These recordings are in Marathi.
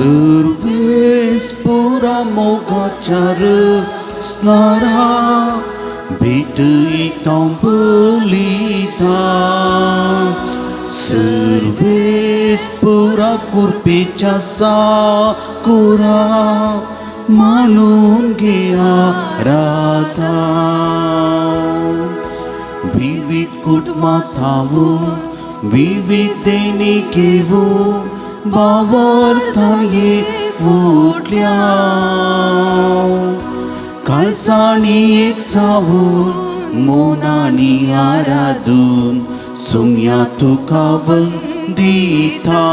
सर्वेस्परा मोगाच्या रसणारा भेट इथं बलिता सर्वेस्परा कृपेच्या साकोरा मानून घ्या राधा विविध कुटुंबातावून विविध दैनिकेवून भावार्थान उठल्या काळसाणी एक सावून मोनानी आराधून सुम्या तुका वंदिता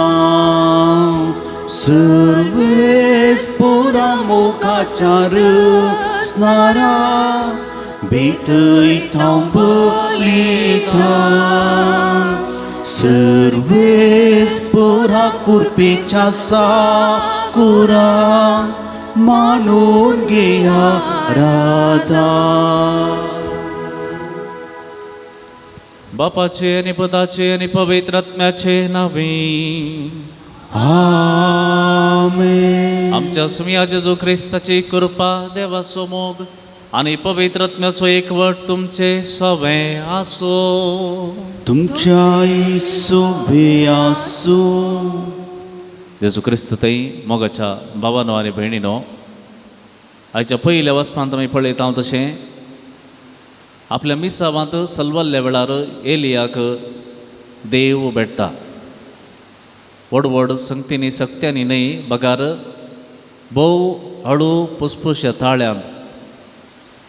सर्वेस्परा मोगाच्या रसणारा भेट इथं बलिता सर्वेस्परा कृपेच्या साकोरा मानून घ्या राधा बापाचे आणि पदाचे आणि पवित्र आत्म्याचे नावे आमेन. आमच्या सुमिया जेजू ख्रिस्ताची कृपा देवाचो मोग आणि पवित्र आत्म्याचो एकवट तुमचे सवे आसो तुमच्या सोबे आसो. जेजू ख्रिस्त थंय मोगाच्या भावानो आनी भयणीनो आयच्या पयल्या वचपांत आमी पळयता तशें आपल्या मिसावांत सलवल्ल्या वेळार एलियाक देव भेटता व्हड व्हड संगतींनी सक्त्यांनी न्हय बगार भोव हळू पुसपुश्या ताळ्यान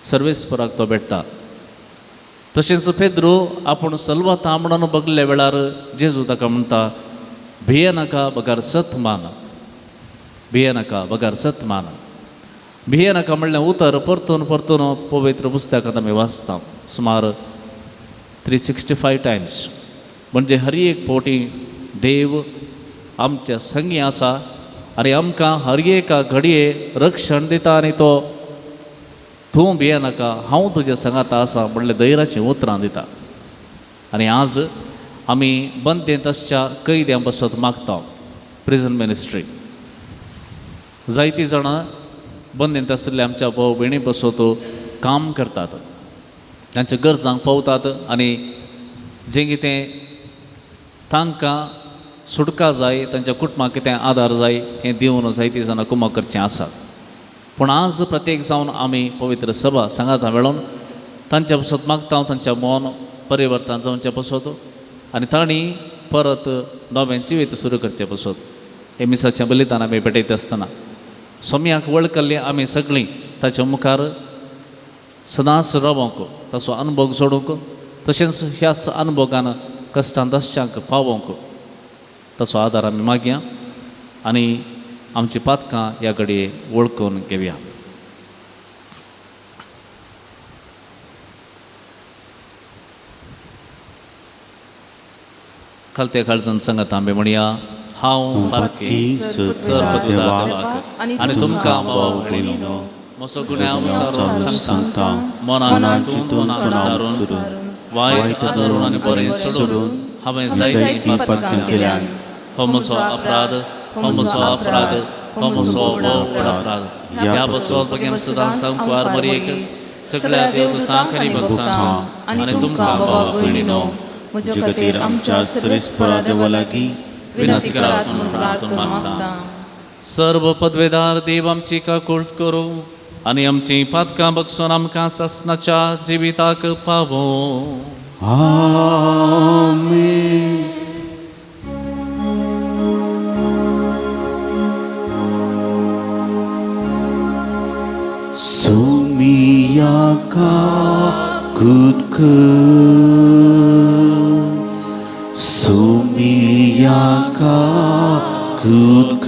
सर्वेस्पराक तो भेटता. तशेंच पेद्रू आपूण सलवता म्हणून बगल्या वेळार जेजू ताका म्हणटा भिये नाका बगार सत मान भिये नाका बगार सत मान. भिये नाका म्हणल्यार उतर परतून परतून पवित्र पुस्तकांत आमी वाचता सुमार 365 टायम्स. म्हणजे हर एक फावटी देव आमच्या संगी आसा आनी आमकां हर एका घडये रक्षण दिता आनी तो तूं भिये नाका हांव तुज्या संगात आसा म्हणले धैर्याचीं उतरां दिता. आनी आज आमी बंदेंत आसच्या कैद्यां बसत मागता प्रिजन मिनिस्ट्री. जायतीं जाणां बंदेंत आशिल्ले आमच्या भाव भयणी बसत काम करतात तांच्या गरजांक पावतात आनी जें कितें तांकां सुटका जाय तांच्या कुटुंबाक कितें आदार जाय हें दिवन जायतीं जाणां कुमक करचें आसा. पूण आज प्रत्येक जावन आमी पवित्र सभा सांगाता मेळोन तांच्या बसत मागता तांच्या मन परिवर्तन जावचें बसत आनी तांणी परत नवें जिवीत सुरू करचें बसत. हे मिसाचें बलिदान आमी पेटयता आसतना सोम्याक वळखल्लीं आमी सगळीं ताच्या मुखार सदांच रावूंक ताचो अनुभव जोडूंक तशेंच ह्याच अनुभवान कश्टांत आसच्यांक पावोवंक ताचो आदार आमी मागया आनी आमची पातकां ह्या घडये वळखून घेवया. खालत्या काळजान सांगात आमी म्हणया हांव पातकी सर्वदेवाक आनी तुमकां भाव भयणीनो म्हजो गुन्यांव विसारून सांगता मनान चिंतून विचारून वायट आदरून आनी बरें सोडून हांवें जायतीं पातकां केल्यान हो म्हजो अपराध हो म्हजो अपराध हो म्हजो व्हड अपराध. ह्या बसोत बगेन सदां सांगवार मरयेक सगळ्या देवदूतांक आनी भक्तांक आनी तुमकां भाव भयणीनो म्हजे खातीर आमच्या सर्वेस्परा देवा लागीं विनंती करात म्हणून प्रार्थना मागता. सर्व पदवेदार देव आमची काकूळ करूं आनी आमची पातकां बगसून आमकां सासणाच्या जिविताक पावो. आमेन. सोमियाका कुदक सोमियाका कुदक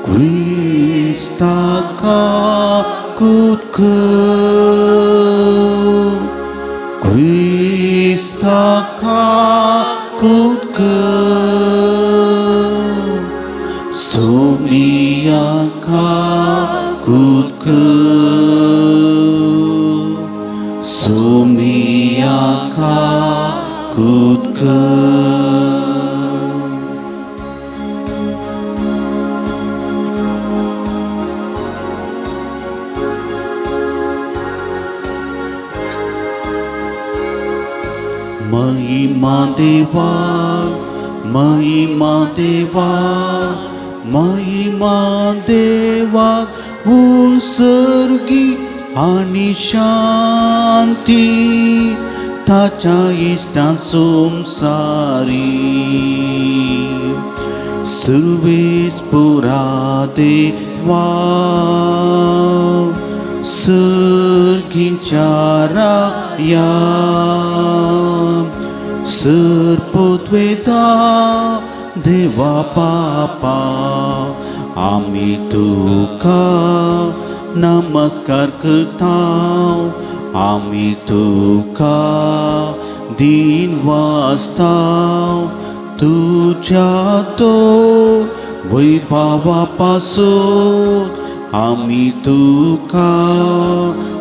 क्रिस्ताका कुदक क्रिस्ताका कुदक सोमियाका कुदक सोमियाका कुदक देवा महिमा देवा महिमा देवा उत्सर्गी आणि शांती ताच्या इष्टां संसारी सर्वेस्परा देवा सर्गींच्या राया सर्पोद्वेदा देवा पापा आम्ही तुका नमस्कार करताव आम्ही तुका दिन वाजताव तुझ्या तो वैभवापासून आम्ही तुका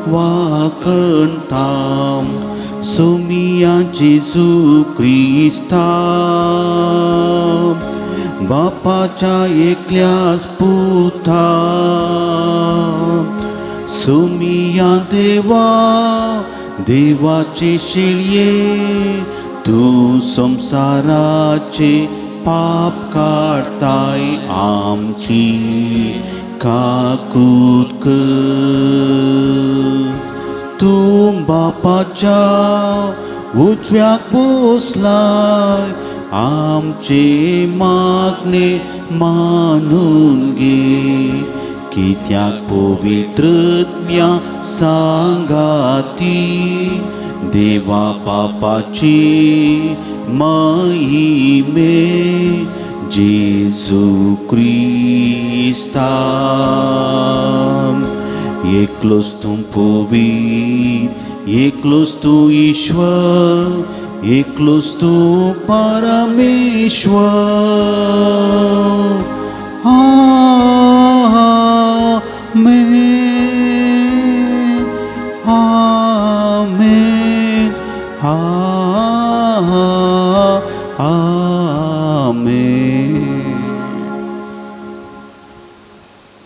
वाकणताव सोमिया जेजू क्रिस्ता बापाच्या एकल्याच पुता सोमिया देवा देवाचे शेळये तू संसाराचे पाप काढताय आमची काकूत कर तू बापाच्या उजव्याक बसलाय आमचे मागणे मानून घे कित्याक पवित्रत्म्या सांगाती देवा पापाची महिमे जेजू क्रिस्ता एकलोच तू पवित्र एकलोच तू ईश्वर एकलोच तू परमेश्वर आमेन आमेन आमेन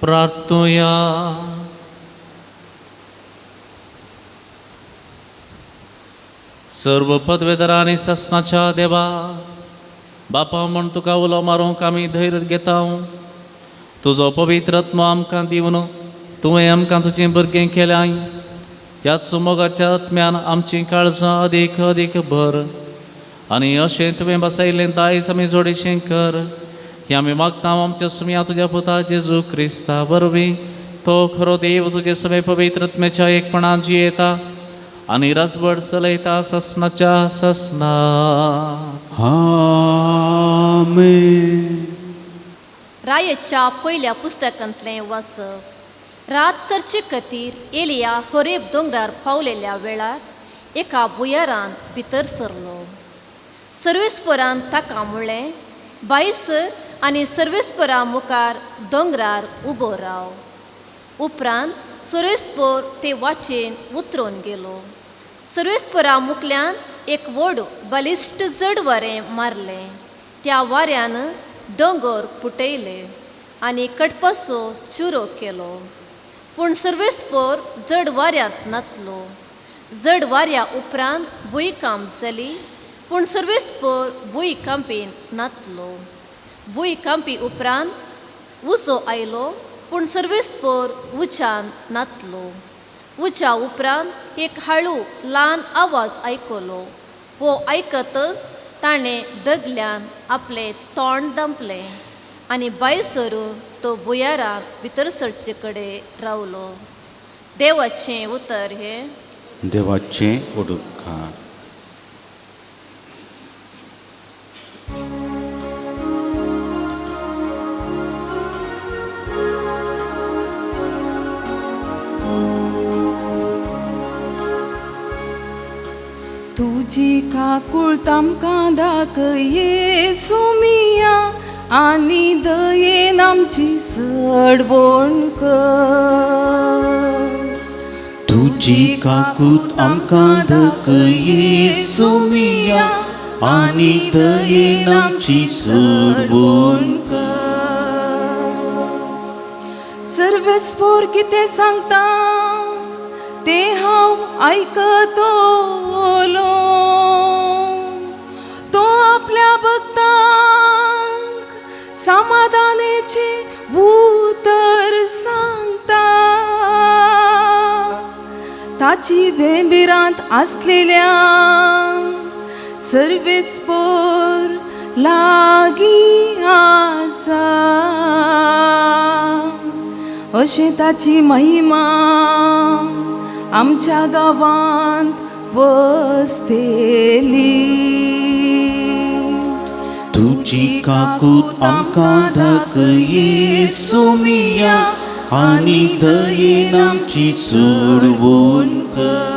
प्रार्थूया. सर्व पदवेदार आणि ससनाच्या देवा बापा म्हण तुका उलो मारूंक आमी धैर्य घेता तुजो पवित्र आत्मा आमकां दिवन तुवें आमकां तुजें भुरगें केल्याय ह्याच मोगाच्या आत्म्यान आमची काळजां अदीक अदीक भर आनी अशें तुवें बसयलें दायज आमी जोडीशें कर हें आमी मागता आमच्या सुमया तुज्या पुता जेजू क्रिस्ता वरवीं तो खरो देव तुजे सगळे पवित्र आत्म्याच्या एकपणान जियेता आनी राजवट चलयता ससनाच्या ससना आमेन. रायेच्या पयल्या पुस्तकांतलें वाचप. रात सरचे खातीर एलिया होरेब दोंगरार पावलेल्या वेळार एका बुयारान भितर सरलो. सर्वेस्परान ताका म्हणलें बाईसर आनी सर्वेस्परा मुखार दोंगरार उबो राव. उपरांत सर्वेस्पर ते वाटेन उतरून गेलो. सर्वेस्परा मुखल्यान एक व्हड बलिश्ट जड वारें मारलें. त्या वाऱ्यान दोंगर फुटयले आनी कडपाचो चुरो केलो. पूण सर्वेस्पर जड वाऱ्यांत नातलो. जड वाऱ्या उपरांत भुंयकांप जाली पूण सर्वेस्पर भुंयकांपीन नातलो. भुंयकांपी उपरांत उजो आयलो पूण सर्वेस्पर उज्यान नातलो. उज्या उपरांत एक हळू ल्हान आवाज आयकलो. वो आयकतच ताणें दगल्यान आपलें तोंड दांपलें आनी भायर सरून तो बुयारांत भितर सरचे कडेन रावलो. देवाचें उतर हें. देवाचें उडुपकार. तुजी काकूळ तामकां दाखये सुमिया आनी दयेन आमची सडवण कर. तुजी काकूत आमकां दाखये सुमिया आनी दयेन आमची सडवण कर. सर्वेस्पर कितें सांगता ते हांव आयकतलो. ताची भेंबिरांत आसलेल्या सर्वेस्पर लागीं आसा अशें ताची महिमा आमच्या गांवांत वसतेली तुजी काकूत आमकां दाखये सोमिया आनी दयेन आमची सोडवून कर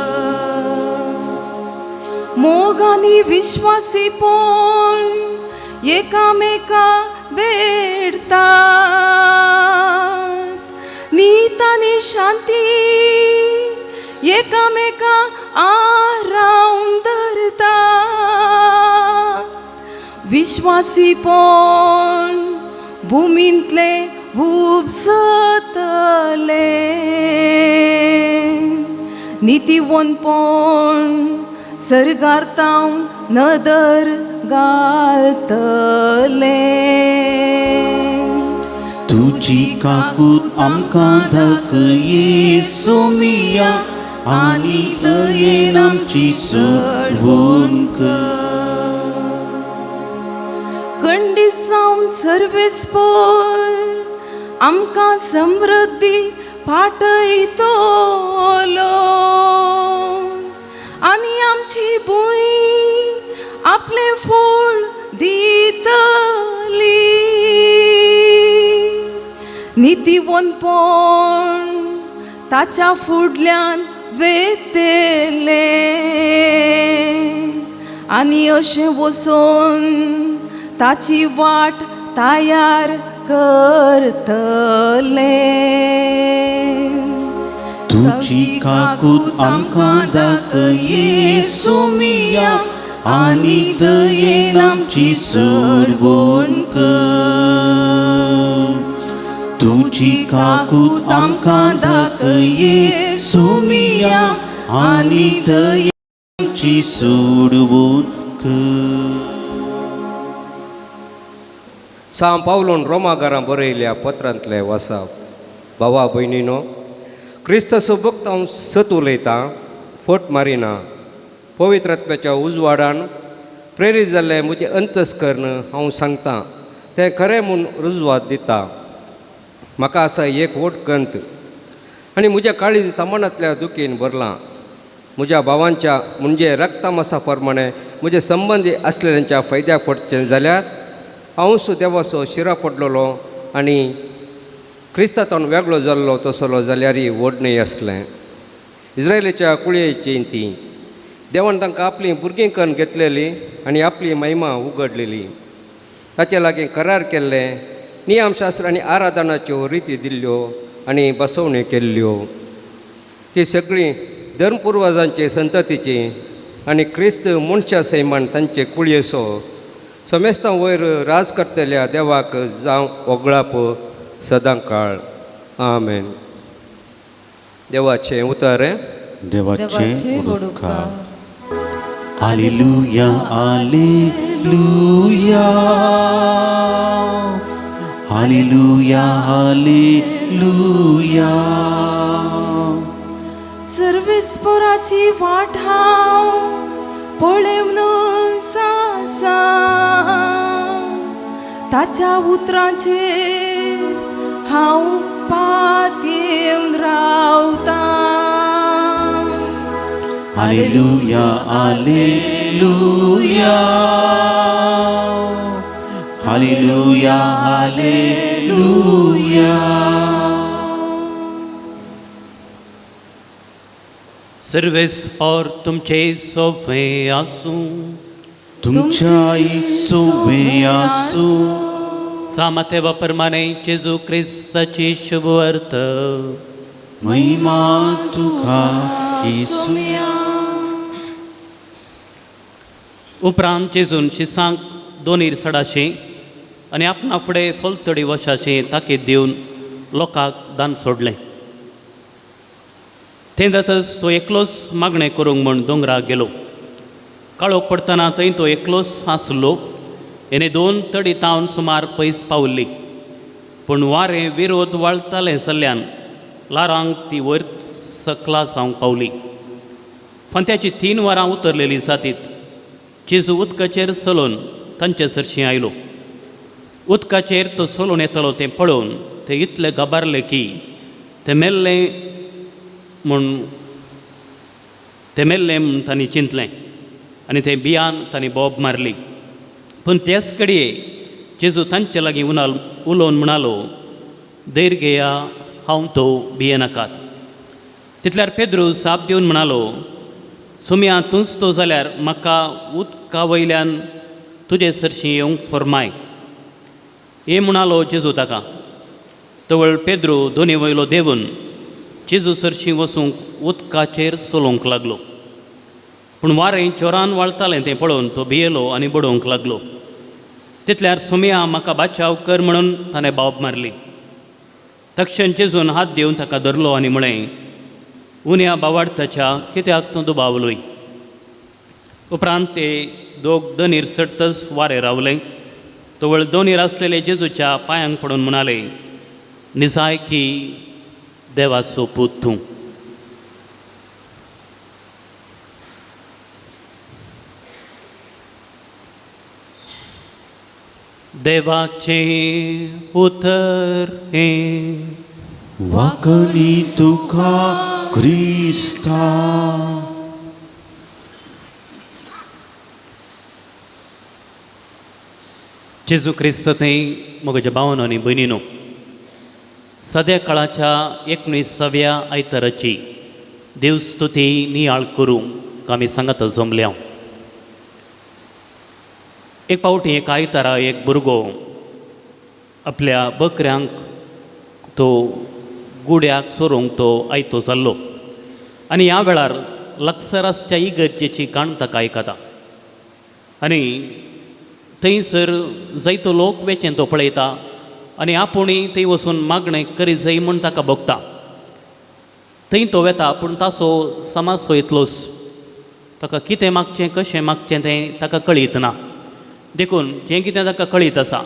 मोग आनी विश्वासीपण एकामेका भेटतात नीत आनी शांती एकामेका आरावन धरतात विश्वासीपण भुमींतले उपसतले नितीवंतपण सर्गार्तावन नदर घालतले तुजी काकूत आमकां दाखये सोमिया आनी दयेन आमची सोडवून कर खंडीत जावन सर्वेस्पर आमकां समृद्धी पाठयतलो आनी आमची भूंय आपले फळ दितली नितीवंतपण ताच्या फुडल्यान वेतेले आनी अशें वचोन ताची वाट तयार करतले तुजी काकूत आमकां दाखये सोमिया आनी दयेन आमची सोडवून कर तुजी काकूत आमकां दाखये सोमिया आनी दयेन आमची सोडवून कर साम पावलोन रोमागारां बरयल्या पत्रांतले वचप भावा भयणीनो क्रिस्त सोबत हांव सत उलयतां फट मारिना पवित्र आत्म्याच्या उजवाडान प्रेरीत जाल्लें म्हजें अंतस्कर्ण हांव सांगतां तें खरें म्हूण रुजवात दिता म्हाका आसा एक व्हड कंत आनी म्हज्या काळीज तमणांतल्या दुखीन भरलां म्हज्या भावांच्या म्हणजे रक्तामासा प्रमाणे म्हजे संबंदी आसलेल्यांच्या फायद्याक पडचें जाल्यार हांव सुद्दां देवाचो शिरा पडलोलो आनी क्रिस्तांतून वेगळो जाल्लो तसलो जाल्यारय व्हड न्हय आसलें इस्रायलाच्या कुळयेची ती देवान तांकां आपली भुरगीं करून घेतलेली आनी आपली महिमा उगडलेली ताचे लागीं करार केल्ले नियमशास्त्र आनी आराधनाच्यो रिती दिल्ल्यो आनी बसवण्यो केल्ल्यो ती सगळीं धर्मपुर्वजांचे संततीची आनी क्रिस्त मनशा सैमान तांचे कुळयेचो समेस्तां वयर राज करतल्या देवाक जावं वगळाप सदां काळ आमेन देवाचें उतर देवाचे उदकार हालेलुया हालेलुया हालेलुया हालेलुया सर्वेस्पराची वाट हांव पळेवन आसा ताच्या उतरांचेर हांव पातयेवन रावतां हालेलुया हालेलुया हालेलुया हालेलुया सर्वेस्पर तुमचे सोफे आसूं तुमच्या सोबे आसू सामतेवा प्रमाणे जेजू क्रिस्ताची शुभ अर्थ महिमा तुका येसू उपरांत जेजून शिसांक 2 इरसडाशें आनी आपणा फुडें फलतडी वशाचें ताकीद दिवन लोकांक दान सोडलें थंय जातच तो एकलोच मागणें करूंक म्हूण दोंगराक गेलो काळोख पडटना थंय तो एकलोच आसलो हेणे 2 तडी तावन सुमार पयस पावल्ली पूण वारें विरोध वाळतालें जाल्ल्यान लारांक ती वयर सकला जावंक पावली फांत्याची 3 वरां उतरलेली सातीत जेजू उदकाचेर चलोवन तांचे सरशी आयलो. उदकाचेर तो चलोवन येतलो तें पळोवन ते इतले गबारले की ते मेल्ले म्हूण तांणी चिंतलें आनी ते भियान तांणी बोब मारली. पूण तेच घडये जेजू तांचे लागीं उलोवन म्हणालो, धैर्य घेया, हांव तो भियेनाकात. तितल्यार पेद्रू साप दिवन म्हणालो, सुम्या तूंच तो जाल्यार म्हाका उदका वयल्यान तुजे सरशी येवंक फर्माय. हे म्हणालो जेजू ताका. तवळ पेद्रू दोनी वयलो देंवून जेजू सरशी वचूंक उदकाचेर चलोवंक लागलो. पूण वारें जोरान वळतालें तें पळोवन तो भियेलो आनी बडोवंक लागलो. तितल्यार सुम्या म्हाका बाचाव कर म्हणून ताणें बाब मारली. तक्षण जेजून हात दिवन ताका धरलो आनी म्हळें, उण्या बावार्थाच्या कित्याक तूं दुबावलोय. उपरांत ते दोग दोनीर सडतच वारें रावले. तवळ दोनीर आसलेले जेजूच्या पांयांक पडून म्हणाले, निजाय की देवाचो पूत तूं. देवाचे उतर हे वाकली तुका क्रिस्ता. जेजू क्रिस्त थंय म्हज्या भावांनो आनी भयणीनो, सद्या काळाच्या 19व्या आयताराची देवस्तुती नियाळ करूंक आमी सांगात जमले. हांव एक पावटी एक आयतारा एक भुरगो आपल्या बकऱ्यांक तो गुड्याक सोरोंक तो आयतो जाल्लो आनी ह्या वेळार लक्सरासच्या इगर्जेची काण ताका आयकता. आनी थंयसर जायतो लोक वेचेन तो पळयता आनी आपुणूय थंय वचून मागणें करी जाय म्हूण ताका भोगता. थंय तो वेता पूण ताचो समाजो इतलोच. ताका कितें मागचें कशें मागचें तें ताका कळीत ना. देखून जें कितें ताका कळीत आसा,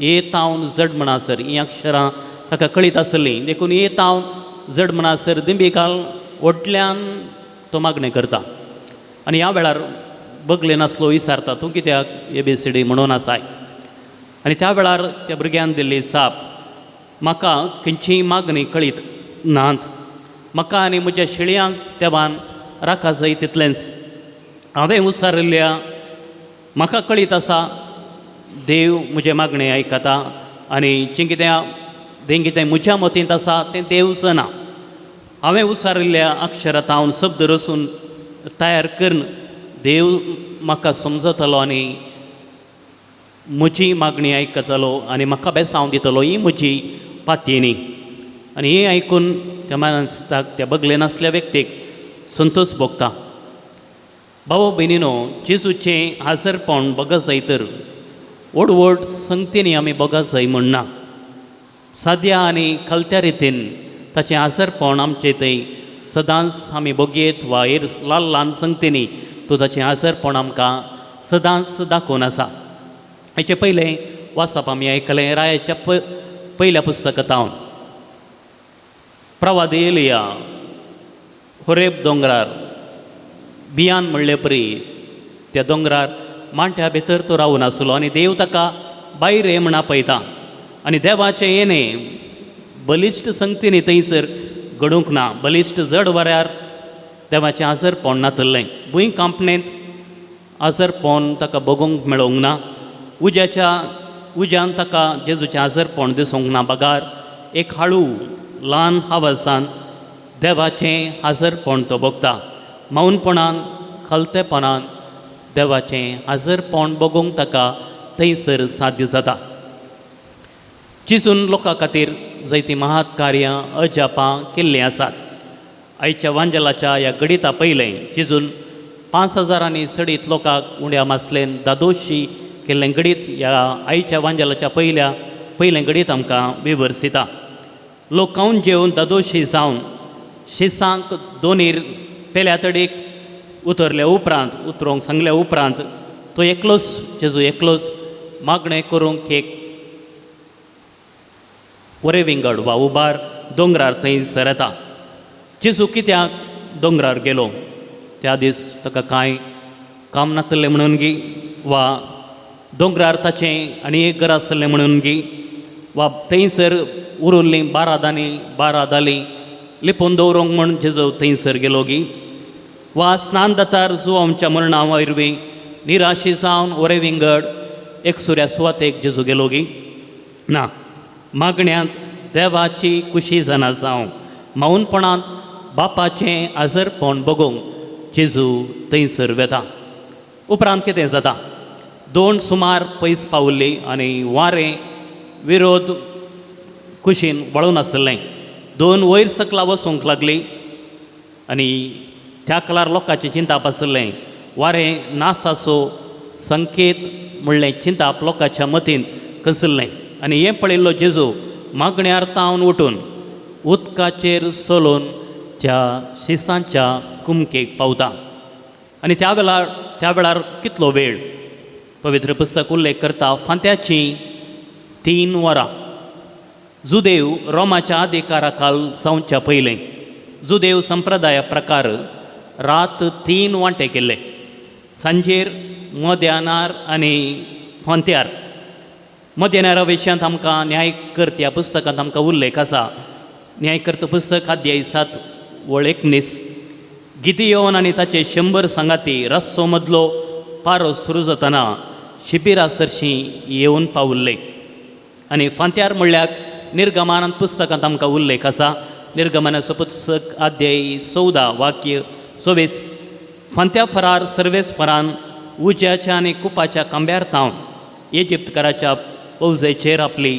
ए तावन जड म्हणसर ही अक्षरां ताका कळीत आसलीं. देखून ए तावन जड म्हणसर दिंबीकाल व्हडल्यान तो मागणें करता. आनी ह्या वेळार बगले नासलो विचारता, तूं कित्याक ABCD म्हणून आसाय. आनी त्या वेळार त्या भुरग्यान दिल्ली साप, म्हाका खंयचीय मागणी कळीत नात. म्हाका आनी म्हज्या शिळयांक तेवान राखा जाय तितलेंच. हांवें उसारिल्ल्या म्हाका कळीत आसा देव म्हजे मागणें आयकता आनी जें कितें म्हज्या मतींत आसा तें देव जाणा. हांवें उसारिल्ल्या अक्षरां हांव शब्द रचून तयार करून देव म्हाका समजतलो आनी म्हजी मागणी आयकतलो आनी म्हाका बेसांव दितलो. ही म्हजी पातयेनी. आनी हें आयकून त्या माणसाक, त्या बगले नासल्या व्यक्तीक संतोश भोगता. भावो भयणीनो, जेजूचें हाजरपण बगत जाय तर व्हड व्हड संगतींनी आमी बगत जाय म्हणना. साद्या आनी खलत्या रितीन ताचें हाजरपण आमचें थंय सदांच आमी बगयत वा हेर ल्हान ल्हान संगतींनी तो ताचें हाजरपण आमकां सदांच दाखोवन आसा. हेचे पयलें वाचप आमी आयकलें रायाच्या पयल्या पुस्तकांतावन. प्रवाद एलिया होरेब दोंगरार भियान म्हणले परी त्या दोंगरार मांट्या भितर तो रावून आसलो आनी देव ताका भायर ये म्हण आपयता. आनी देवाचें येणें बलिश्ट संगतींनी थंयसर घडूंक ना. बलिश्ट जड वाऱ्यार देवाचें हाजरपण नातल्लें. भूंय कांपणेंत हाजरपण ताका बगोवंक मेळोंक ना. उज्यान ताका जेजूचें हाजरपण दिसूंक ना. बगार एक हाळू ल्हान आवाजान देवाचें हाजरपण तो भोगता. मौनपणान खलतेपणान देवाचें हाजरपण बगोवंक ताका थंयसर साध्य जाता. चिजून लोकां खातीर जायतीं महात कार्यां अजापां केल्लीं आसात. आयच्या वांजेलाच्या ह्या गडिता पयलें चिजून 5000 सडीत लोकांक उण्या मासलेन दादोशी केल्लें गडीत ह्या आयच्या वांजेलाच्या पयलें गडीत आमकां विवर्सिता. लोक खावन जेवन दादोशी जावन शिसांक दोनीर पेल्या तडीक उतरोंक सांगल्या उपरांत तो एकलोच जेजू एकलोच मागणें करूंक एक वरे विंगड वा उबार दोंगरार थंयसर येता. जेजू कित्याक दोंगरार गेलो? त्या दीस ताका कांय काम नासलें म्हणून गी वा दोंगरार ताचें आनी एक घर आसलें म्हणून गी वा थंयसर उरिल्लीं 12 दालीं लिपोवन दवरूंक म्हण जेजो थंयसर गेलो गी वा स्नान जातार जो आमच्या मरणा वरवीं निराशी जावन ओरे विंगड एकसुऱ्या सुवातेक जेजू गेलो गी ना मागण्यांत देवाची कुशी जाणा जावं माऊनपणांत बापाचें आजरपण बगोवंक जेजू थंयसर वेता. उपरांत कितें जाता 2 सुमार पयस पावल्लीं आनी वारें विरोध कुशीन वळून आसलें 2 वयर सकला वचूंक लागलीं आनी त्या काळार लोकांची चिंताप आसलें वारें नासाचो संकेत म्हणलें चिंताप लोकांच्या मतीन कसल्लें आनी हें पळयल्लो जेजू मागण्यार तावन उठून उदकाचेर सोलून त्या शिसांच्या कुमकेक पावता आनी त्या वेळार कितलो वेळ पवित्र पुस्तक उल्लेख करता फांत्याची 3 वरां जुदेव रोमाच्या अधिकारा काल जावच्या पयलें जुदेव संप्रदाया प्रकार रात 3 वांटे केल्ले सांजेर मध्यानार आनी फांत्यार मध्यानारा विशयांत आमकां न्यायकर्त्या पुस्तकांत आमकां उल्लेख आसा न्यायकर्ता पुस्तक अध्याय 7 वळ 19 गिदियोन आनी ताचे 100 सांगाती रस्सो मदलो पारो सुरू जातना शिबिरा सरशीं येवन पावल्ले आनी फांत्यार म्हणल्यार निर्गमन पुस्तकांत आमकां उल्लेख आसा निर्गमनाचो पुस्तक अध्याय 14 वाक्य 24 फांत्या फरार सर्वेस्परान उज्याच्या आनी कुपाच्या कांब्यार तावन इजिप्तकाराच्या फौजेचेर आपली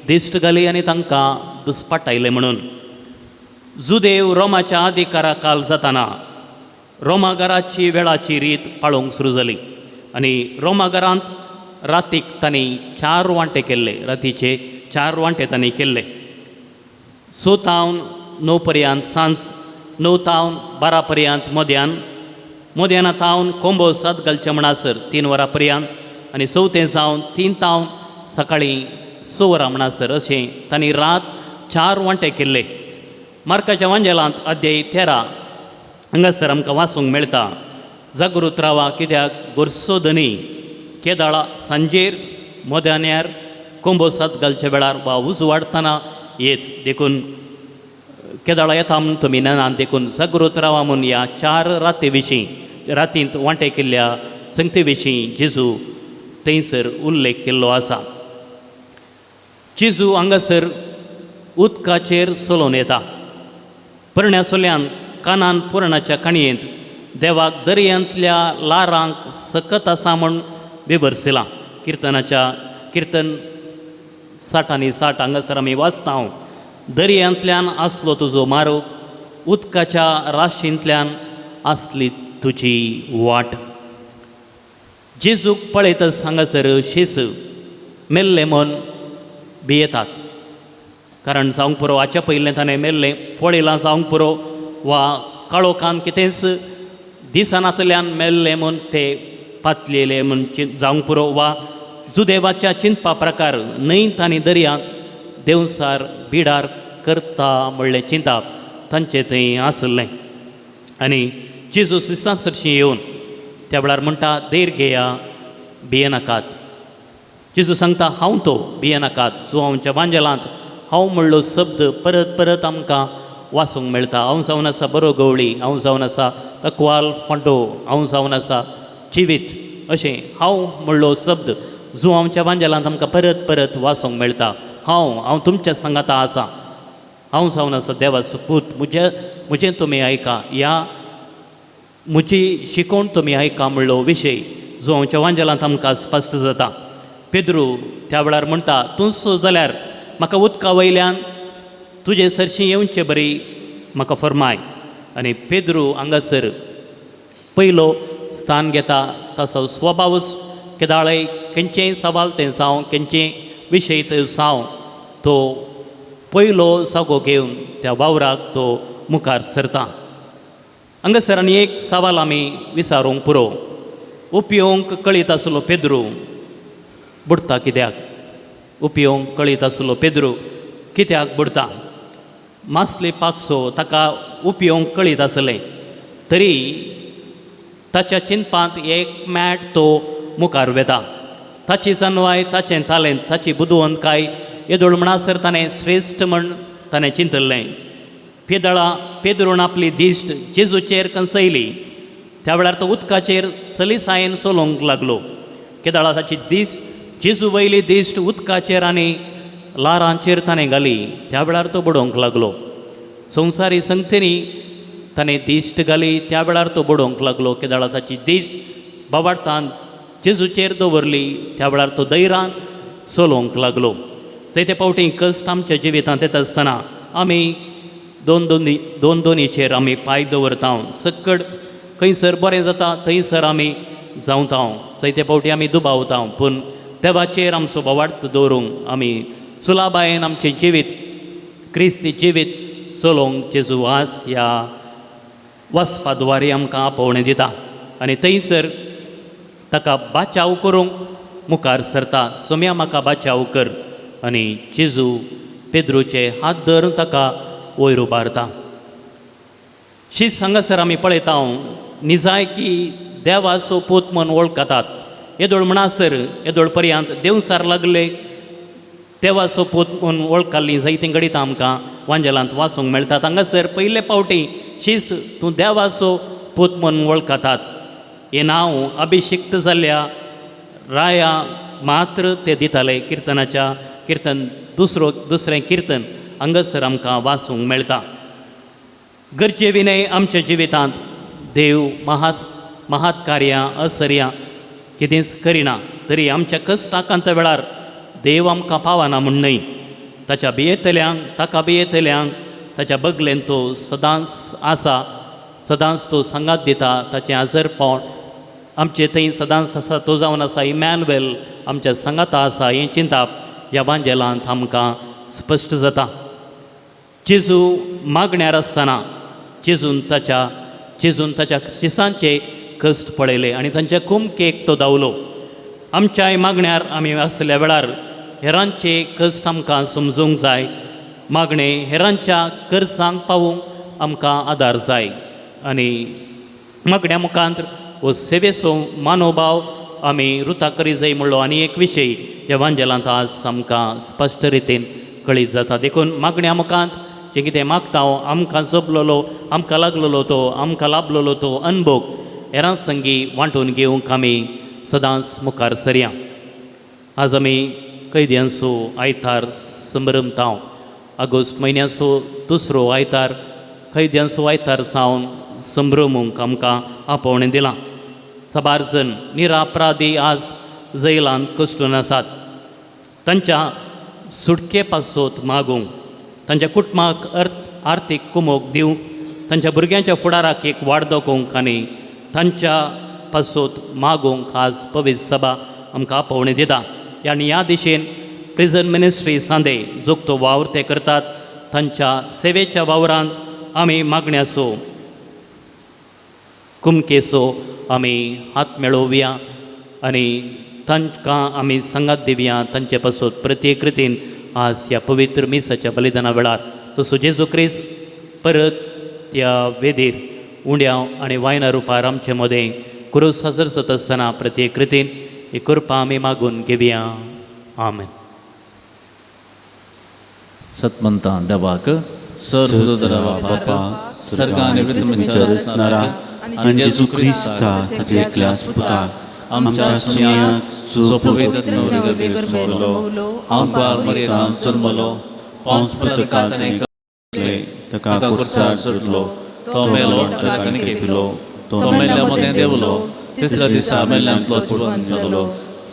दिश्ट घाली आनी तांकां दुस्पाटायले म्हणून जुदेव रोमाच्या अधिकारा काल जाताना रोमागाराची वेळाची रीत पाळोवंक सुरू जाली आनी रोमागारांत रातीक तांणी 4 वांटे केल्ले रातीचे 4 वांटे तांणी केल्ले 6 तावन 9 पर्यंत सांज 9 तावन 12 पर्यंत मध्याना तावन कोंबो 7 घालचे म्हणसर 3 वरां पर्यंत आनी 4 जावन 3 तावन सकाळीं 6 वरां म्हणसर अशें तांणी रात 4 वांटे केल्ले. मार्काच्या वांजेलांत अध्याय 13 हांगासर आमकां वाचूंक मेळटा जागृत रावा कित्याक गोरसोदनी केदाळा सांजेर मध्यान्यार कोंबो 7 घालच्या वेळार वा उजवाडतना येत देखून केदाळा येता म्हूण तुमी नेनात देखून जागृत रावा म्हूण ह्या 4 राती विशीं रातींत वांटे केल्ल्या संगते विशीं जेजू थंयसर उल्लेख केल्लो आसा. जेजू हांगासर उदकाचेर चलोवन येता परण्या सोल्यान कानान पुराणाच्या काणयेंत देवाक दर्यांतल्या लारांक सकत आसा म्हूण विवरसिलां कीर्तन 60 आनी 60 हांगासर आमी वाचता दर्यांतल्यान आसलो तुजो मारूक उदकाच्या राशींतल्यान आसली तुजी वाट. जेजूक पळयतच हांगासर शीस मेल्ले मन भियेतात कारण जावंक पुरो हाच्या पयलें ताणें मेल्लें पळयलां जावंक पुरो वा काळोखान कितेंच दिसनातल्यान मेल्लें म्हूण ते पातलेले म्हूण जावंक पुरो वा जुदेवाच्या चिंतपा प्रकार न्हंयत आनी दर्यांत देवसार बिडार करता म्हणलें चिंताप तांचे थंय आसलें आनी जेजू शिसां सरशीं येवन त्या वेळार म्हणटा धैर्य घेया भियेनाकात. जेजू सांगता हांव तो भियेनाकात जो आमच्या बांजेलांत हांव म्हणलो शब्द परत परत आमकां वाचूंक मेळटा. हांव जावन आसा बरो गवळी हांव जावन आसा तकवाल फांटो हांव जावन आसा जिवीत अशें हांव म्हणलो शब्द जो आमच्या बांजेलांत आमकां परत परत वाचूंक मेळटा. हांव तुमच्या सांगाता आसा हांव जावन आसा देवाचो पूत म्हजें तुमी आयका ह्या म्हजी शिकोवण तुमी आयका म्हणलो विशय जो आमच्या वांजेलांत आमकां स्पश्ट जाता. पेद्रू त्या वेळार म्हणटा तूं जाल्यार म्हाका उदका वयल्यान तुजे सरशीं येवचें बरी म्हाका फरमाय. आनी पेद्रू हांगासर पयलो स्थान घेता ताचो स्वभावच केदाळे खंयचेय सवाल तें जावं खंयचेय विशय ते जावं तो पयलो जागो घेवन त्या वावराक तो मुखार सरता. हांगासर आनी एक सवाल आमी विचारूंक पुरो उपयोंक कळीत आसलो पेद्रू बुडता कित्याक उपयोंक कळीत आसलो पेद्रू कित्याक बुडता. मासले पाकसो ताका उपयोंक कळीत आसलें तरी ताच्या चिंतपांत एक मॅट तो मुखार वेता. ताची जन्वाय, ताचें तालेंत, ताची बुदवंतकाय येदोळ म्हणसर ताणें श्रेश्ठ म्हण ताणें चिंतल्लें. पेदरून आपली दिश्ट जेजूचेर कंसयली. त्या वेळार तो उदकाचेर सलिसायेन सोलोंक लागलो. केदाळा ताची दिश्ट जेजू वयली दिश्ट उदकाचेर आनी लारांचेर ताणें घाली. त्या वेळार तो बुडोवंक लागलो. संवसारी संगतींनी ताणें दिश्ट घाली. त्या वेळार तो बुडोवंक लागलो. केदाळा ताची दिश्ट बाबार्थान जेजूचेर दवरली. त्या वेळार तो दैरान सोलोवंक लागलो. जायते पावटी कश्ट आमच्या जिवितांत येता आसतना आमी दोनीचेर आमी पांय दवरता. सक्कड खंयसर बरें जाता थंयसर आमी जावता. जायते पावटी आमी दुबावता. पूण देवाचेर आमचो बोवार्थ दवरूंक आमी सुलाबायेन आमचें जिवीत क्रिस्ती जिवीत चलोवंक जेजू आज ह्या वचपाद्वारे आमकां आपोवणें दिता. आनी थंयसर ताका बाचाव करूंक मुखार सरता. सोम्या म्हाका बाचाव कर. आनी जेजू पेद्रूचे हात धरून ताका वयर उबारता. शीत हांगासर आमी पळयता निजाय की देवाचो पूत म्हूण वळखतात. येदोळ म्हणसर येदोळ पर्यंत देवसार लागले देवाचो पूत म्हूण वळखली जायतीं गणितां आमकां वांजेलांत वाचूंक मेळटात. हांगासर पयले पावटी शीस तूं देवाचो पूत म्हूण वळखतात हें नांव अभिशिक्त जाल्ल्या राया मात्र ते दिताले. कीर्तन दुसरें कीर्तन हांगासर आमकां वाचूंक मेळटा. गरजे विनय आमच्या जिवितांत देव महात कार्यां असर्यां कितेंच करिना तरी आमच्या कश्टाकांत वेळार देव आमकां पावना म्हूण न्हय. ताच्या ताका भियेतल्यांक ताच्या बगलेन तो सदांच आसा. सदांच तो सांगात दिता. ताचें आजरपण आमचे थंय सदांच आसा. तो जावन आसा इमॅन्युएल आमच्या सांगाता आसा. हें चिंताप ह्या बांजेलांत आमकां स्पश्ट जाता. जेजू मागण्यार आसतना जेजून ताच्या शिसांचे कश्ट पळयले आनी तांच्या कुमकेक तो धांवलो. आमच्याय मागण्यार आमी आसल्या वेळार हेरांचे कश्ट आमकां समजूंक जाय. मागणें हेरांच्या कर्जांक पावूंक आमकां आदार जाय. आनी मागण्या मुखांत हो सेवेचो मनोभाव आमी रुता करी जाय म्हणलो आनी एक विशय ह्या वांजेलांत आज आमकां स्पश्ट रितीन कळीत जाता. देखून मागण्या मुखांत जें कितें मागता आमकां जपलेलो आमकां लागलेलो तो आमकां लाभलेलो तो अनुभव हेरां संगी वांटून घेवंक आमी सदांच मुखार सरया. आज आमी कैद्यांचो आयतार संभ्रमता. ऑगस्ट म्हयन्याचो दुसरो आयतार कैद्यांचो आयतार जावन संभ्रमूंक आमकां आपोवणें दिलां. साबार जण निरापराधी आज जैलांत कश्टून आसात. तांच्या सुटके पासत मागूंक तांच्या कुटुंबाक आर्थीक कुमोक दिवंक तांच्या भुरग्यांच्या फुडाराक एक वाड दाखोवंक आनी तांच्या पासत मागूंक आज पवित्र सभा आमकां आपोवणें दिता. आनी ह्या दिशेन प्रिजन मिनिस्ट्री सांदे जोगतो वावर ते करतात. तांच्या सेवेच्या वावरांत आमी मागण्याचो कुमकेचो आमी हात मेळोवया आनी तांकां आमी सांगात दिवया. तांचे पासत प्रत्येक रितीन आज ह्या पवित्र मिसाच्या बलिदाना वेळार तसो जेजू क्रिस्त परत त्या वेदीर उंड्या आनी वायना रुपार आमचे मदें क्रूस हजर जाता आसतना प्रत्येक रितीन ही कृपा आमी मागून घेवया. आमेन. सत म्हणटा देवाक सर्वोदरा बापा सर्गांनी वृत्तमंचार असणारा आणि जेजू क्रिस्ता ताचे एकल्याच पुताक आमच्या सुन्याक सोपवेदत नवरिगर्भेसमोलो आमकां मर्यादान जल्मलो पांच पदकां ताणें कसले ताका कुर्सार सुटलो तो मेलो ताका कणके पिलो तो मेल्ल्या मदें देवलो तिसऱ्या दिसा मेल्ल्यांतलो जिवंत जालो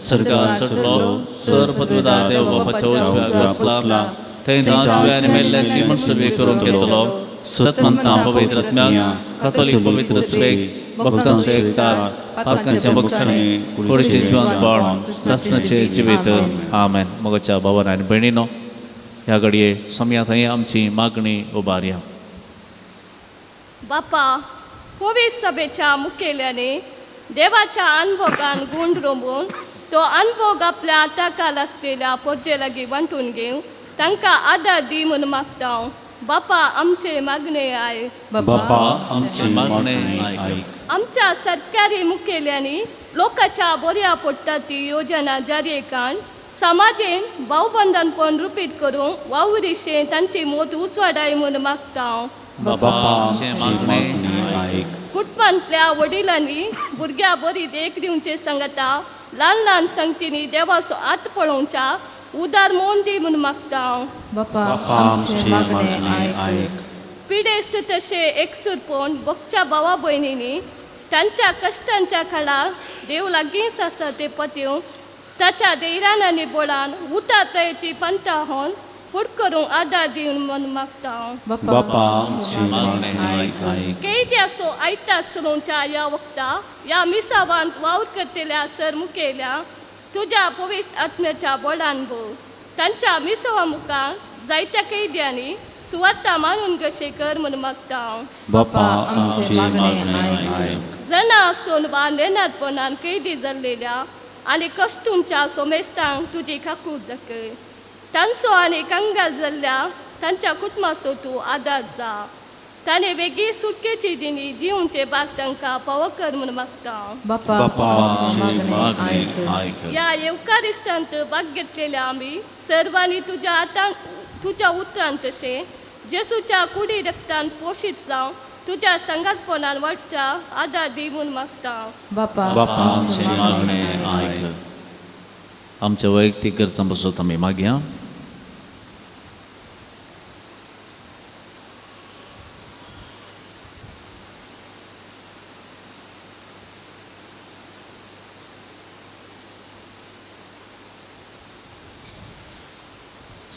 सर्गार चडलो सर पदवीदार देव बापाच्या उजव्याक बसला थंय नाचवे आनी मेल्ल्यांची मनसुबी करूंक येतलो. सत म्हणटा पवित्र आत्म्याक कातोलीक पवित्र सभेक भक्तांचो एकठार पातकांचे बक्षणे कुडीचे जिवंतपण सासणाचे जिवीत. आमेन. मोगाच्या भावांनो आनी भयणीनो ह्या घडये सोम्या थंय आमची मागणी उबारया. बापा पवित्र सभेच्या मुखेल्याने देवाच्या अनुभवान गुण रमून तो अनुभव आपल्या ताका आसलेल्या पोरजे लागीं वांटून घेवं तांकां आदार दी म्हूण मागता. बापा आमचे मागणे आहे. बाप्पा आमची मागणे ऐक. आमच्या सरकारी मुखेल्यांनी लोकांच्या बऱ्या पडटा ती योजना जारी काण समाजेन भावबंधनपण रुपीत करून वावुरीशे तांची मोत उचवाडाय म्हूण मागता. बाप्पा आमची मागणे ऐक. कुटुंबांतल्या वडिलांनी भुरग्या बरी देख दिवचे सांगता ल्हान ल्हान संगतींनी देवाचो आत पळोवच्या उदार मोन दी म्हूण मागता. बाप्पा आमची मागणे ऐक. पिडेस्त तशे एकसूरपण भक्तच्या भावा भयणींनी तांच्या कश्टांच्या काळार देव लागींच आसा ते पत्यो ताच्या धैर्यान आनी बळान उतार प्रयची पंथा होवन फुड करूंक आदार दिवन म्हूण मागता. बाप्पा आमची मागणे ऐक. कैदी असो आयता चलोवच्या ह्या वक्ता ह्या मिसावांत वावर करतल्या सर मुखेल्या तुज्या पवित्र आत्म्याच्या बळान भोव तांच्या मिसवा मुखार जायत्या कैद्यांनी सुवाता मानून कशे कर म्हूण मागता. बाप्पा आमची मागणे ऐक. जना आसून वा नेनादपणान कैदी जाल्लेल्या आनी कश्टूंच्या सोमेस्तांक तुजी खाकूड दाखय. तांचो आनी कंगाल जाल्ल्या तांच्या कुटुंबाचो तूं आदार जा. ताणे वेगळी सुटकेची दिनी जिवचे बाग तांकां फावो कर म्हूण मागता. बाप्पा आमची मागणे ऐक. ह्या येवकारिस्तांत भाग घेतलेल्या आमी सर्वांनी तुज्या हातान तुज्या उतरान तशे जेसूच्या कुडी रक्तान पोशीत जावन तुज्या संगातपणान वाडच्या आदार दी म्हूण मागता. बाप्पा आमची मागणे ऐक. आमच्या वैयक्तीक गरजां पासून आमी मागया.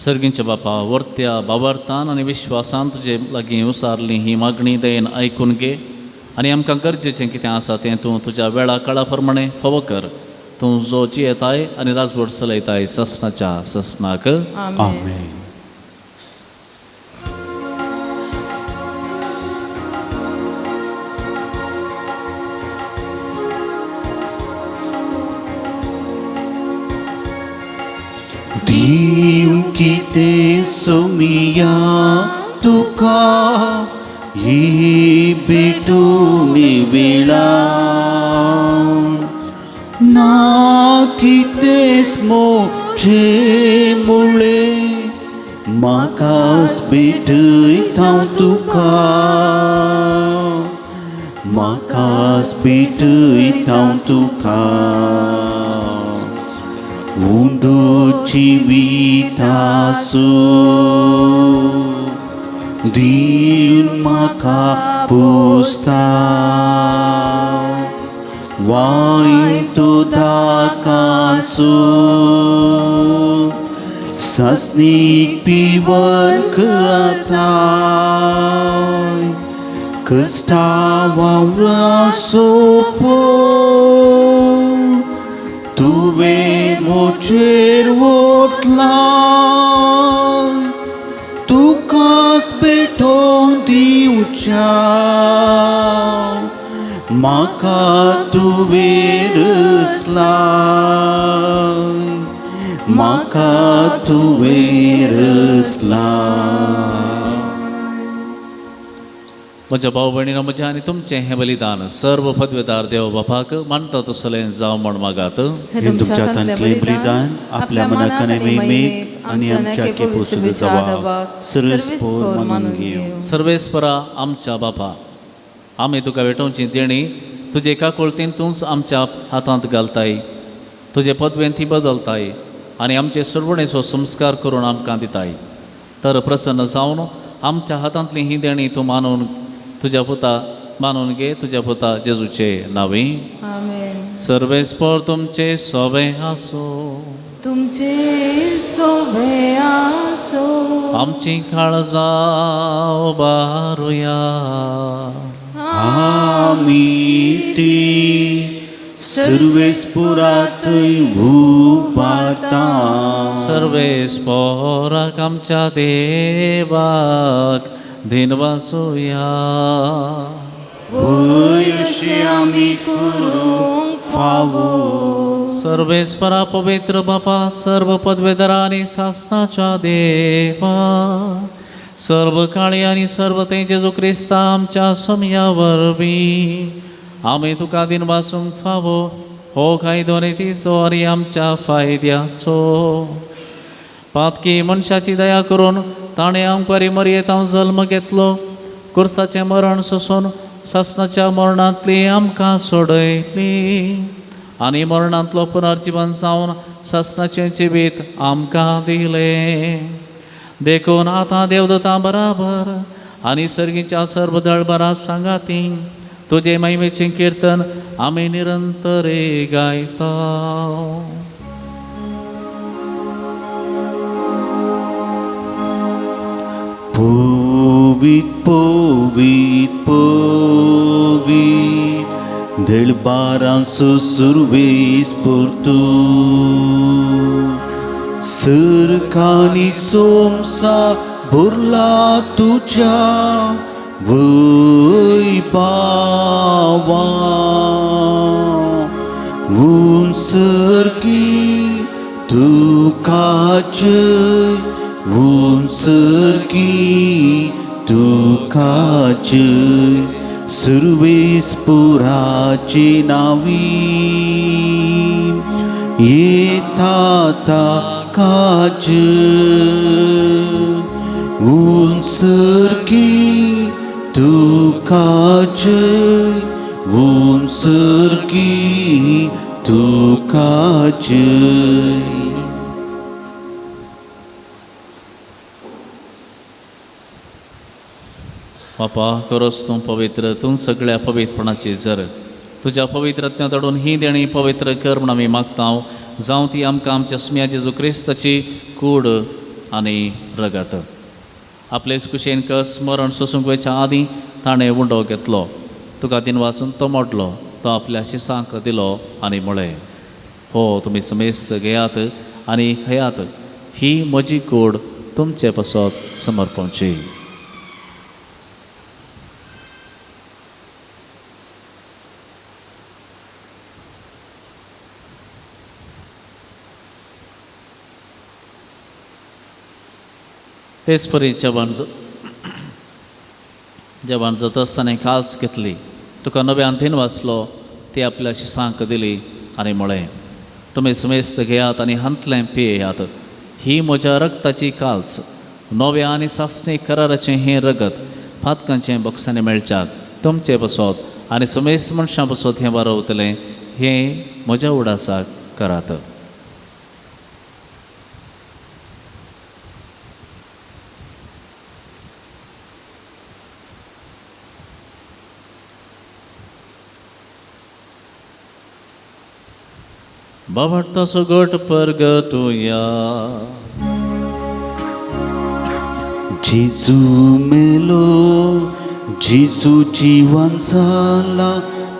सर्गींचे बापा वर्त्या बाबार्थान आनी विश्वासान तुजे लागीं उसारली ही मागणी दयेन आयकून घे आनी आमकां गरजेचें कितें आसा तें तूं तुज्या वेळा काळा प्रमाणे फावो कर. तूं जो जियेताय आनी राजभर चलयताय ससनाच्या ससनाक. आमेन. देव कितें सोमिया तुका ही भेटूनी वेळा ना कितेंच मोचे मुळे म्हाकाच भेटयता तुका म्हाकाच भेटयता तुका उंडोची वितासो दिवन म्हाका पोसता वायतो दाकासो ससनीक पिवक आता कष्टा वावरासो तुवें मोचेर ओटला तुकाच भेटोवन दिवच्या म्हाका तुवें रसला म्हाका तुवें रसला. म्हज्या भाव भयणीनो म्हजें आनी तुमचें हें बलिदान सर्व पदवेदार देव बापाक मानता तसलें जावं म्हण मागात. हे तुमच्या हातांतलें बलिदान आपल्या मनाक नेमेक आनी आमच्या केपूसुद्धा जबाब सर्वेस्पोर मानून घेव. सर्वेस्परा आमच्या बापा आमी तुका भेटोवची देणी तुजे एका कोळतीन तूंच आमच्या हातांत घालताय. तुजे पदवेन ती बदलताय आनी आमचे सुरवणेचो संस्कार करून आमकां दिताय. तर प्रसन्न जावन आमच्या हातांतली ही देणी तूं मानून तुज्या पुता मानून घे तुज्या पुता जेजूचे नांवी. आमेन. सर्वेस्पर तुमचे सोबे आसो तुमचे सोबे आसो आमची काळजां उबारुया. आमी ती सर्वेस्पुरातय उबारता सर्वेस्पराक आमच्या देवाक दिनवासुया. वय अशें आमी करूंक फावो. सर्वेस्परा पवित्र बापा सर्व पदवेदारा आनी सासनाच्या देवा सर्व काळी आणि सर्व ते जेजू क्रिस्ता आमच्या समयावर बी आम्ही तुका दिन वाचूंक फावो हो कायदो ती आरी आमच्या फायद्याचो पातकी मनशाची दया करून ताणें आमकारी मर्येतां जल्म घेतलो कुर्साचें मरण सोसून ससनाच्या मरणांतली आमकां सोडयली आनी मरणांतलो पुनर्जीवन जावन ससनाचें जिवीत आमकां दिलें देखून आतां देवदूतां बराबर आनी सर्गीच्या सर्व दळबरां सांगाती तुजे महिमेचें किर्तन आमी निरंतरे गायता. Povit, povit, povit, dălbaran sussurveis por tu. Sărcanii somsa burla tuja, voi bawa. Un sărchi tu cacei, un sărchi tu cacei, Sarves पुराचे नावी येता काच उंसरकी तू काच उंसरकी तू काच. बापा खरोच तूं पवित्र तूं सगळ्या पवित्रपणाची जर तुज्या पवित्रत्या दडून ही देणी पवित्र कर म्हूण आमी मागता जावं ती आमकां आमच्या स्मिया जेजू क्रिस्ताची कूड आनी रगत. आपलेच कुशेन कस मरण सोसूंक वयच्या आदीं ताणें उंडो घेतलो तुका दिन वाचून तो मोडलो तो आपल्या शिसांक दिलो आनी म्हळें हो तुमी समेस्त घेयात आनी खयात ही म्हजी कूड तुमचे पासत समर्पणची. तेच परी जेवण जाता आसतना काल्स घेतली तुका नव्यान दिन वाचलो ती आपल्या शिसांक दिली आनी म्हळें तुमी समेस्त घेयात आनी हंतलें पियेयात ही म्हज्या रक्ताची काल्स नव्या आनी सासणी कराराचें हें रगत फातकांचें बॉक्सांनी मेळच्यात तुमचे बसत आनी समेस्त मनशां बसत हें वारवतलें हें म्हज्या उडासाक करात. बावडताचो गोट परगटुया. जेजू मेलो जेजू जीवन जाला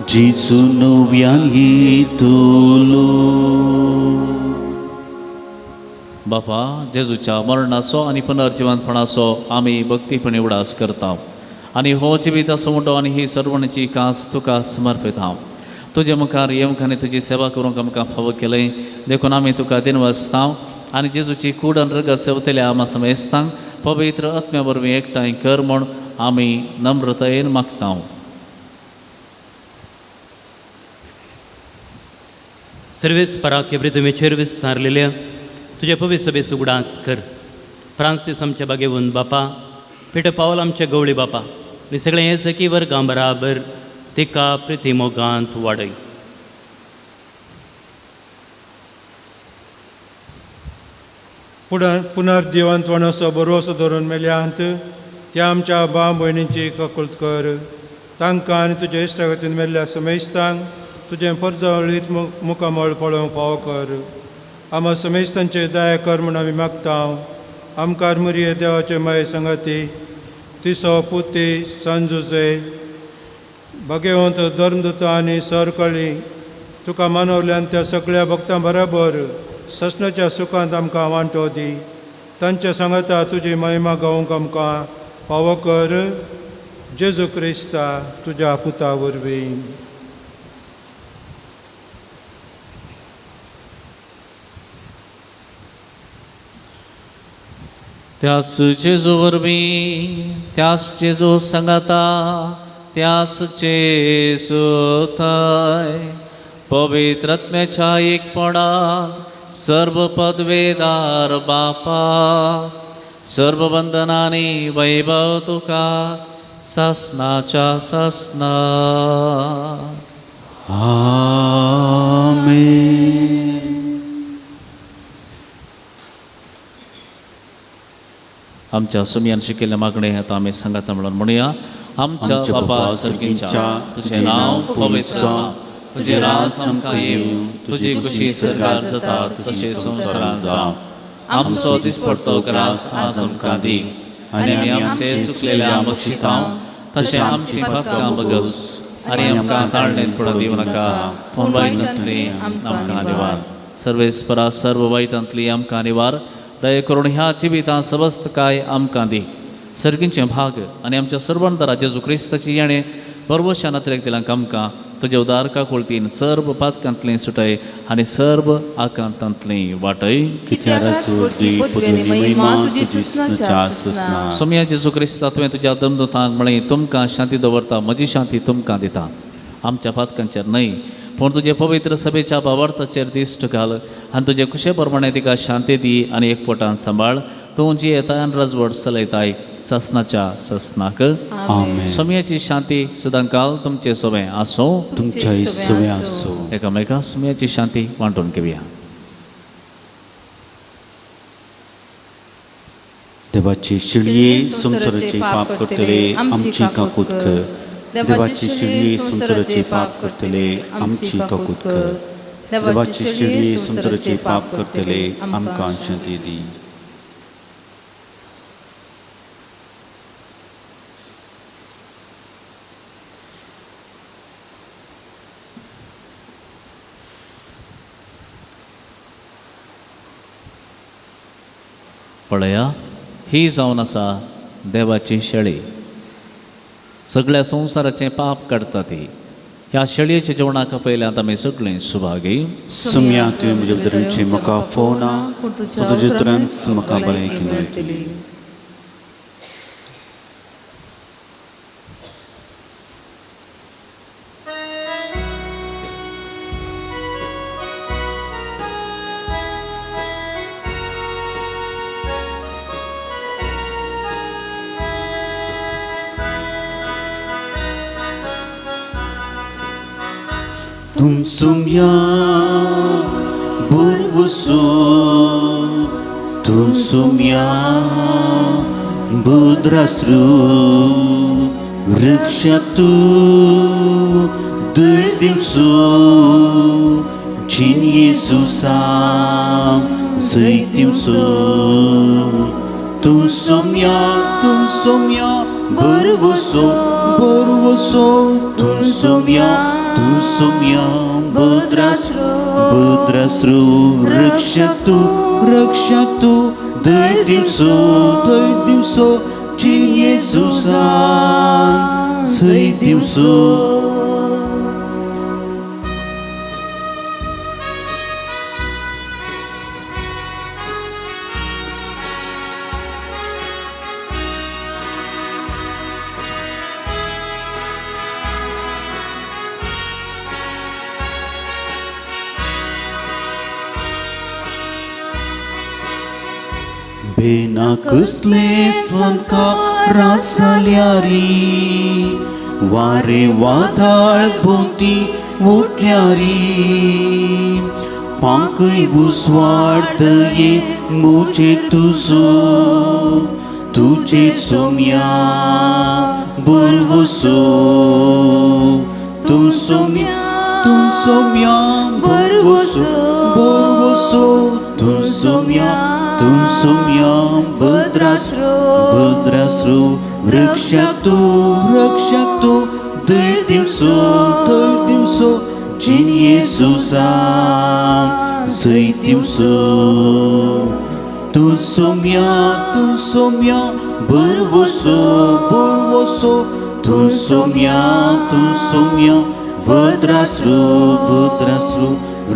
जेजू नव्यान येतलो. बापा जेजूच्या मरणाचो आनी पुनर्जिवंतपणाचो आमी भक्तीपणी उडास करता आनी हो जिविताचो उंडो आनी ही सर्वणाची कास तुका समर्पिता. तुजे मुखार येवंक आनी तुजी सेवा करूंक आमकां फावो केलें देखून आमी तुका दिन वाचता आनी जेजूची कूड आनी रगत सेवतल्या आमा समेस्तांक पवित्र आत्म्या वरवीं एकठांय कर म्हूण आमी नम्रतायेन मागता. सर्वेस पराके पृथ्वीचेर विस्तारलेल्या तुजे पवित्र सभेस उगडास कर. फ्रांसीस आमच्या बागेवून बापा पिठ पावल आमच्या गवळी बापा आनी सगळे हे सखी वर्गां बराबर तिका प्रितीमोगांत वाडय. पुनर्जिवंतपणाचो बरोसो धरून मेल्यांत त्या आमच्या भाव भयणींची ककुळट कर. तांकां आनी तुज्या इश्टागतीन मेल्ल्या समेस्तांक तुजें परजवळीत मुखामळ पळोवंक फावो कर. आमा समेस्तांचे दया कर म्हूण आमी मागता. आमकां मुरये देवाचे माये संगती तिसो पुती सांजुजे भगवंत धर्मदूता आनी सरकळी तुका मानवल्यान त्या सगळ्या भक्तां बरोबर ससनाच्या सुखांत आमकां वांटो दी. तांच्या सांगाता तुजी महिमा गावूंक आमकां फावो कर. जेजू क्रिस्ता तुज्या पुता वरवीं. त्याच जेजो वरवीं त्याच जेजो सांगाता त्याच जेजो थंय पवित्र आत्म्याच्या एकपणात सर्व पदवेदार बापा सर्व वंदनांनी वैभव तुका सासनाच्या सासना आमेन. आमच्या सुमयान शिकेल्या मागणे आता आम्ही सांगाता म्हणून म्हणूया. आमच्या बापा सर्गींच्या तुझे नाव पवित्र जावं, तुझे राज आमकां येवं, तुजी खुशी सरकार जाता तशें संवसारांत जावं. आमचो दिसपडतो ग्रास आज आमकां दी, आनी आमचे चुकलेल्या बक्षितांव तशें आमची पातकां बगस, आनी आमकां ताळणेंत पडूंक दिवं नाका, पूण वायटांतली आमकां निवार. सर्वेस्परा सर्व वायटांतली आमकां निवार. दया करून ह्या जिवितां सबस्त काय आमकां दी. सर्गींचे भाग आनी आमच्या सर्वांतरा जेजू क्रिस्ताची येणे परवशान अतिरेक दिलांक आमकां तुज्या उदारका कुळतीन सर्व पातकांतली सुटय आनी सर्व आकांतांतली वाटय. सोम्या जेजू क्रिस्ता तुवें तुज्या दमदूतांक म्हळें तुमकां शांती दवरता, म्हजी शांती तुमकां दिता. आमच्या पातकांचेर न्हय पूण तुजे पवित्र सभेच्या भावार्थाचेर दिश्ट घाल आनी तुजे कुशे प्रमाणे तिका शांती दी आनी एकपोटान सांबाळ. तूं जी येताय आनी रजवट चलयताय ससनाच्या ससनाक. सोम्याची शांती सदांकाल तुमचे सोबे आसो. तुमच्या सोबे आसो. एकामेका सोम्याची शांती वांटून घेवया. देवाची शिळये संसाराचे पाप करतले आमची काकूत कर. देवाची शिळये संसाराचे पाप करतले आमची काकूत कर. देवाची शिळये संसाराचे पाप करतले आमकां शांती दी. पळया, ही जावन आसा देवाची शेळी. सगळ्या संवसाराचें पाप काडटा ती. ह्या शेळयेच्या जेवणाक पयल्यात आमी सगळीं सुभागी. सुम्या तुवें म्हज्या उदरांची म्हाका फोवना, तुज्या उदरांत म्हाका भलायकी मेळटली. Tum sumya burbusu, tum sumya budrasru, rikshatu durdimsu, chin Yesusam zaitimsu. Tum sumya burbusu, burbusu, tum sumya budrasru rikshatu durdimsu, chin Yesusan zaitimsu. बेना कसले स्वंकार जाल्यारी, वारे वादळ भोंवती उठल्यारी, पांकय बुसवाडतये मुचे तुजे सोम्या बुरवुसो. तूं सोम्या बुरवुसो, तूं Saumya budrasru rikshatu durdimsu, chin Yesusam zaitimsu. Tun somya burvuso, tun somya budrasru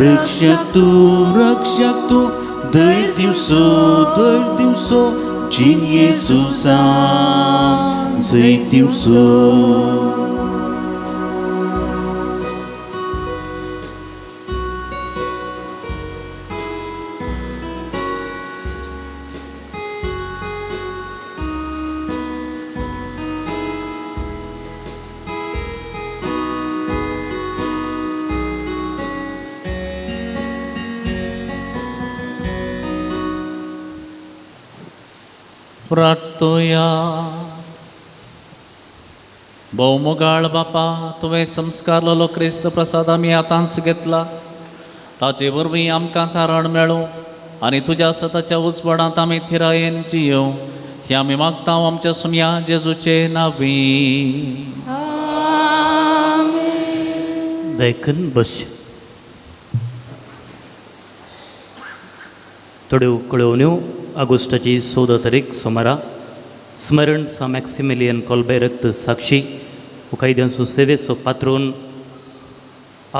rikshatu durdimsu, Chin Jesus am dây tiêu số. प्रार्थोया. भौमोगाळ बापा, तुवें संस्कारलेलो क्रिस्त प्रसाद आमी आतांच घेतला. ताचे वरवीं आमकां तारण मेळो आनी तुज्या सताच्या उजवाडांत आमी थिरायेन जियो. हें आमी मागता आमच्या सुम्या जेजूचे नांवी. दयकन बस. थोड्यो कळवण्यो. ऑगस्टाची 14 तारीख सोमारा स्मरण सा मॅक्सिमिलियन कोल्बे रक्त साक्षी कैद्यांचो सेवेचो पात्रोन.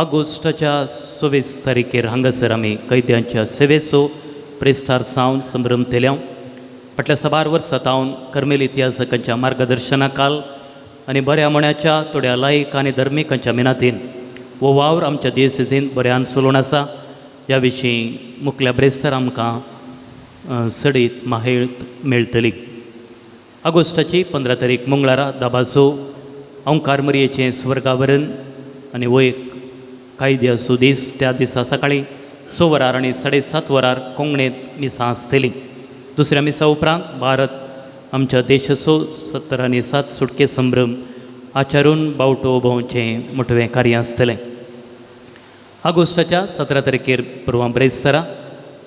ऑगस्टाच्या 24 तारीखेर हांगासर आमी कैद्यांच्या सेवेचो प्रेस्तार सावन संभ्रम केल्या. फाटल्या 12 वर्सां तावन कर्मेल इतिहासकांच्या मार्गदर्शनाखाल आनी बऱ्या मण्याच्या थोड्या लायक आनी धर्मिकांच्या मिनातीन हो वावर आमच्या दियेसीसींत बऱ्यान चलून आसा. ह्या विशीं मुखल्या ब्रेस्तार आमकां सडीत माहेळत मेळटली. ऑगस्टाची 15 तारीख मंगळारा दाबासो ओंकार मरयेचें स्वर्गावरण आनी हो एक कायद्याचो दीस. त्या दिसा सकाळीं 6 वरार आनी 7:30 वरार कोंकणींत मिसां आसतलीं. दुसऱ्या मिसा उपरांत भारत आमच्या देशाचो 70 आनी 7 सुटके संभ्रम आचारून बावटो भोंवचें मोठवें कार्य आसतलें. ऑगस्टाच्या 17 तारखेर परवां ब्रेस्तारा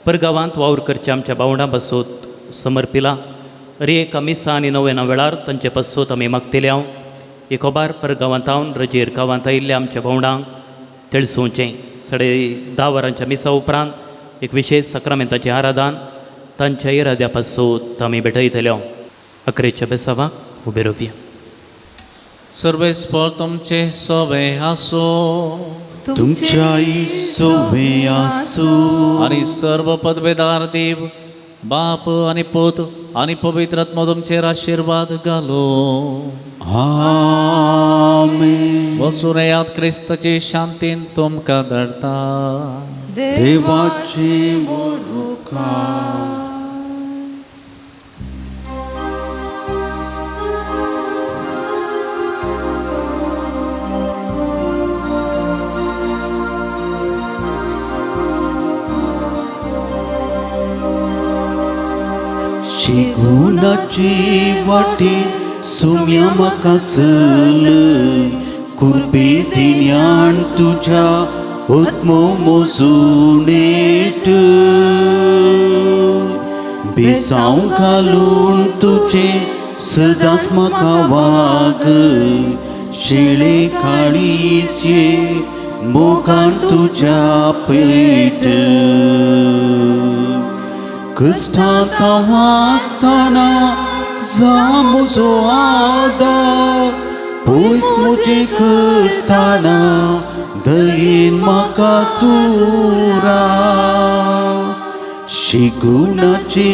परगांवांत वावर करचे आमच्या भावंडां बसोत समर्पिला. एका मिसा आनी 9 वेळार तांचे बसोत आमी मागतल्या. एकोबार परगांवांतावन रजेर गांवांत आयिल्ल्या आमच्या भावंडांक तेळसोवचें. 10:30 वरांच्या मिसा उपरांत एक विशेश सक्रामेंताचें आराधन तांच्या इराद्या पासोत आमी भेटयतल्या. अकरेच्या बेसावाक उबे रावया. सर्वेस्पर तुमचे सोवे आसो. तुमच्या सोवे आसो. आणि सर्व पदवेदार देव बाप आणि पुत आणि पवित्र आत्मा तुमचेर आशीर्वाद घालो. आमेन. वचून येयात क्रिस्ताचे शांतीन तुमकां धाडटा. देवाचे मोडुकार. शिगुणाची वाटे सुम्या म्हाका सल. कुर्बेदिन्यान तुज्या आत्मो मोजूनेट. बेसांव घालून तुजे सदांच म्हाका वाग. शेळे काळीचे मोगान तुज्या पेट. कश्टांत हांव आसतना जा म्हजो आदार. पळयत म्हजें करतना दयेन म्हाका तूं राव. शिगुणाचे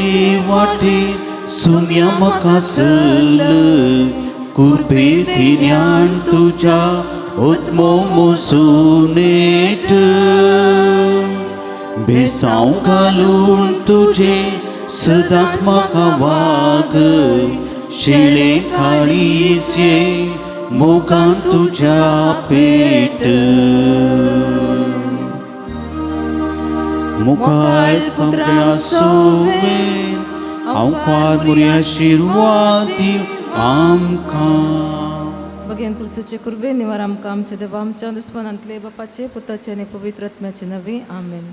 वाटेर सुम्या म्हाका सल. कुर्बेदिन्यान तुज्या आत्मो मोजूनेट. बेसांव घालून तुजे सदांच म्हाका वाग. शेळे काळीचे मोगान तुज्या पेट. मुखार तुमच्या सोवेन हांव फार बरी आशिर्वाद दिव आमकां. भगवान क्रिस्तुचे कुर्बे निवार आमकां आमचे देवा आमच्या दुस्मनांतले बापाचे पुताचे आनी पवित्र आत्म्याचे नवे आमेन.